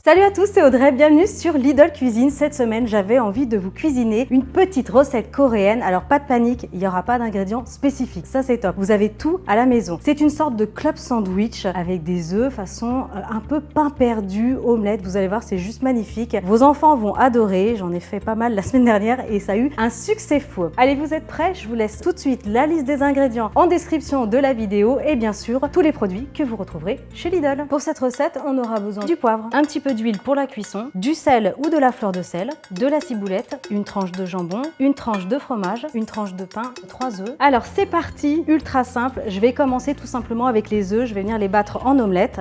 Salut à tous, c'est Audrey, bienvenue sur Lidl Cuisine. Cette semaine, j'avais envie de vous cuisiner une petite recette coréenne. Alors pas de panique, il n'y aura pas d'ingrédients spécifiques, ça c'est top. Vous avez tout à la maison. C'est une sorte de club sandwich avec des œufs façon un peu pain perdu, omelette. Vous allez voir, c'est juste magnifique. Vos enfants vont adorer, j'en ai fait pas mal la semaine dernière et ça a eu un succès fou. Allez, vous êtes prêts? Je vous laisse tout de suite la liste des ingrédients en description de la vidéo et bien sûr tous les produits que vous retrouverez chez Lidl. Pour cette recette, on aura besoin du poivre, un petit peu d'huile pour la cuisson, du sel ou de la fleur de sel, de la ciboulette, une tranche de jambon, une tranche de fromage, une tranche de pain, 3 œufs. Alors c'est parti, ultra simple. Je vais commencer tout simplement avec les œufs. Je vais venir les battre en omelette.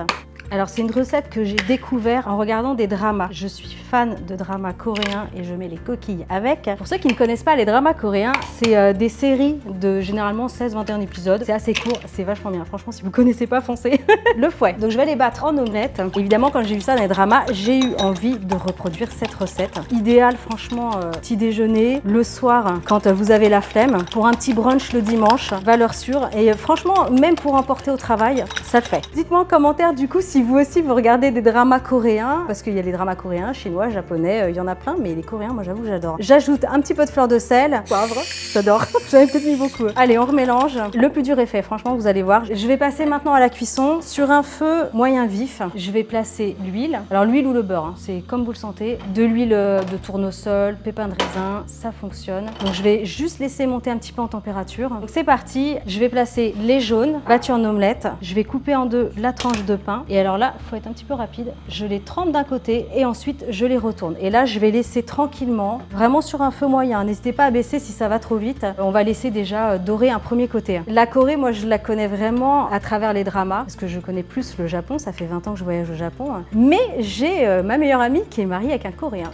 Alors c'est une recette que j'ai découvert en regardant des dramas. Je suis fan de dramas coréens et je mets les coquilles avec. Pour ceux qui ne connaissent pas les dramas coréens, c'est des séries de généralement 16-21 épisodes. C'est assez court, c'est vachement bien. Franchement, si vous ne connaissez pas, foncez. Le fouet. Donc je vais les battre en omelette. Évidemment, quand j'ai vu ça dans les dramas, j'ai eu envie de reproduire cette recette. Idéal, franchement, petit déjeuner, le soir, quand vous avez la flemme. Pour un petit brunch le dimanche, valeur sûre. Et franchement, même pour emporter au travail, ça le fait. Dites-moi en commentaire du coup si vous aussi vous regardez des dramas coréens, parce qu'il y a les dramas coréens, chinois, japonais, il y en a plein, mais les coréens, moi j'avoue que j'adore. J'ajoute un petit peu de fleur de sel, poivre, j'adore, j'en ai peut-être mis beaucoup. Allez, on remélange. Le plus dur est fait, franchement, vous allez voir. Je vais passer maintenant à la cuisson sur un feu moyen vif. Je vais placer l'huile. Alors l'huile ou le beurre, hein, c'est comme vous le sentez. De l'huile de tournesol, pépins de raisin, ça fonctionne. Donc je vais juste laisser monter un petit peu en température. Donc c'est parti, je vais placer les jaunes battus en omelette. Je vais couper en deux la tranche de pain. Et alors là, il faut être un petit peu rapide. Je les trempe d'un côté et ensuite je les retourne. Et là, je vais laisser tranquillement, vraiment sur un feu moyen. N'hésitez pas à baisser si ça va trop vite. On va laisser déjà dorer un premier côté. La Corée, moi, je la connais vraiment à travers les dramas parce que je connais plus le Japon. Ça fait 20 ans que je voyage au Japon. Mais j'ai ma meilleure amie qui est mariée avec un Coréen.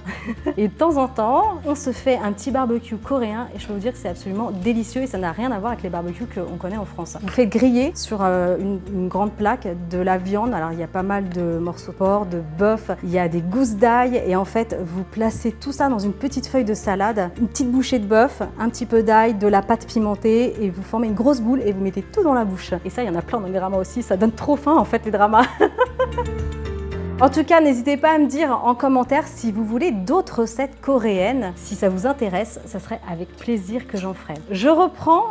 Et de temps en temps, on se fait un petit barbecue coréen et je peux vous dire que c'est absolument délicieux et ça n'a rien à voir avec les barbecues qu'on connaît en France. Vous faites griller sur une grande plaque de la viande. Alors, il y a pas mal de morceaux de porc, de bœuf, il y a des gousses d'ail et en fait vous placez tout ça dans une petite feuille de salade, une petite bouchée de bœuf, un petit peu d'ail, de la pâte pimentée et vous formez une grosse boule et vous mettez tout dans la bouche. Et ça, il y en a plein dans les dramas aussi, ça donne trop faim en fait les dramas. En tout cas, n'hésitez pas à me dire en commentaire si vous voulez d'autres recettes coréennes. Si ça vous intéresse, ça serait avec plaisir que j'en ferai. Je reprends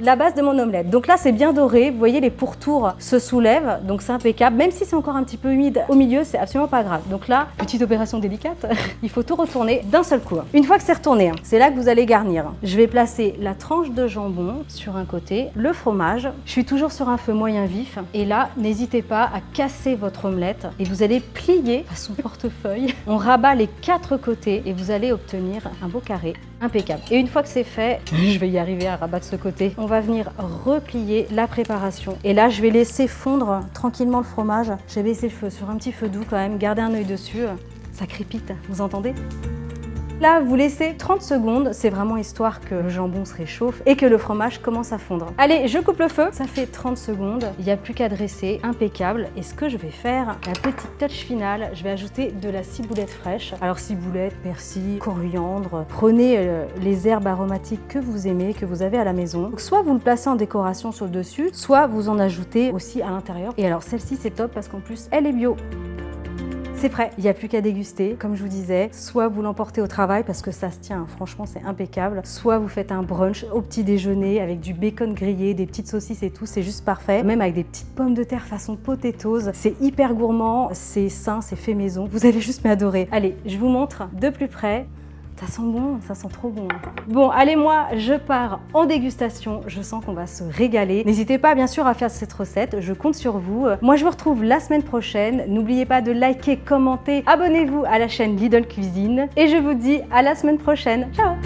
la base de mon omelette. Donc là, c'est bien doré. Vous voyez, les pourtours se soulèvent, donc c'est impeccable. Même si c'est encore un petit peu humide au milieu, c'est absolument pas grave. Donc là, petite opération délicate, il faut tout retourner d'un seul coup. Une fois que c'est retourné, c'est là que vous allez garnir. Je vais placer la tranche de jambon sur un côté, le fromage. Je suis toujours sur un feu moyen vif. Et là, n'hésitez pas à casser votre omelette et vous allez plier à son portefeuille. On rabat les 4 côtés et vous allez obtenir un beau carré impeccable. Et une fois que c'est fait, je vais y arriver à rabattre ce côté, on va venir replier la préparation. Et là, je vais laisser fondre tranquillement le fromage. Je vais baisser le feu sur un petit feu doux quand même, garder un œil dessus. Ça crépite, vous entendez ? Là, vous laissez 30 secondes, c'est vraiment histoire que le jambon se réchauffe et que le fromage commence à fondre. Allez, je coupe le feu, ça fait 30 secondes, il n'y a plus qu'à dresser, impeccable. Et ce que je vais faire, la petite touch finale, je vais ajouter de la ciboulette fraîche. Alors ciboulette, persil, coriandre, prenez les herbes aromatiques que vous aimez, que vous avez à la maison. Donc, soit vous le placez en décoration sur le dessus, soit vous en ajoutez aussi à l'intérieur. Et alors celle-ci, c'est top parce qu'en plus, elle est bio. C'est prêt, il n'y a plus qu'à déguster, comme je vous disais, soit vous l'emportez au travail parce que ça se tient, franchement c'est impeccable, soit vous faites un brunch au petit déjeuner avec du bacon grillé, des petites saucisses et tout, c'est juste parfait, même avec des petites pommes de terre façon potatoes, c'est hyper gourmand, c'est sain, c'est fait maison, vous allez juste m'adorer. Allez, je vous montre de plus près. Ça sent bon, ça sent trop bon. Bon, allez, moi, je pars en dégustation. Je sens qu'on va se régaler. N'hésitez pas, bien sûr, à faire cette recette. Je compte sur vous. Moi, je vous retrouve la semaine prochaine. N'oubliez pas de liker, commenter, abonnez-vous à la chaîne Lidl Cuisine. Et je vous dis à la semaine prochaine. Ciao!